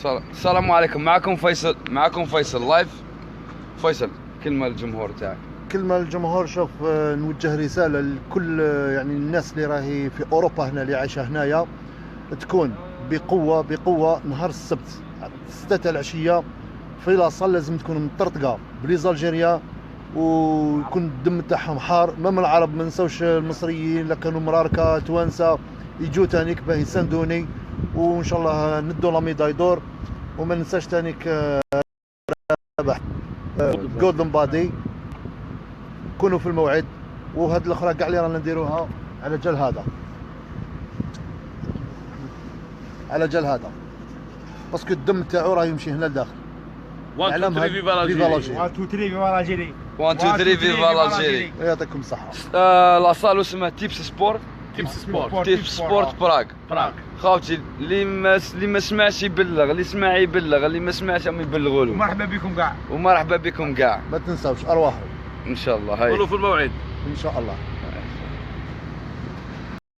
السلام عليكم. معكم فيصل لايف. فيصل، كلمة للجمهور تاعك. كلمة للجمهور. شوف، نوجه رسالة لكل يعني الناس اللي راهي في أوروبا هنا، اللي عايشة هنايا، تكون بقوة نهار السبت 6 تاع العشية في لاصال. لازم تكون مطرطقة بليز الجيريا، ويكون الدم تاعهم حار. مام العرب ما نساوش المصريين اللي كانوا مراركة توانسة يجوا تانيك باه يساندوني، وان شاء الله ندو لا ميداي دور. وما ننساش تانيك ربح جولدن بادي. كونوا في الموعد، وهاد الاخرى كاع اللي رانا نديروها على جال هذا باسكو الدم تاعو راه يمشي هنا لداخل. 1 2 3 فيفا الجيري. 1 2 3 فيفا الجيري. 1 2 3 فيفا الجيري. يعطيكم الصحة. لاصال اسمها تيبس سبورت. تيبس سبورت براغ. خاوتي اللي ما سمعش يبلغ، اللي سمع يبلغ، اللي ما سمعش هم يبلغوا له. ومرحبا بكم كاع. ما تنساوش ارواحهم ان شاء الله. هاي كونوا في الموعد ان شاء الله.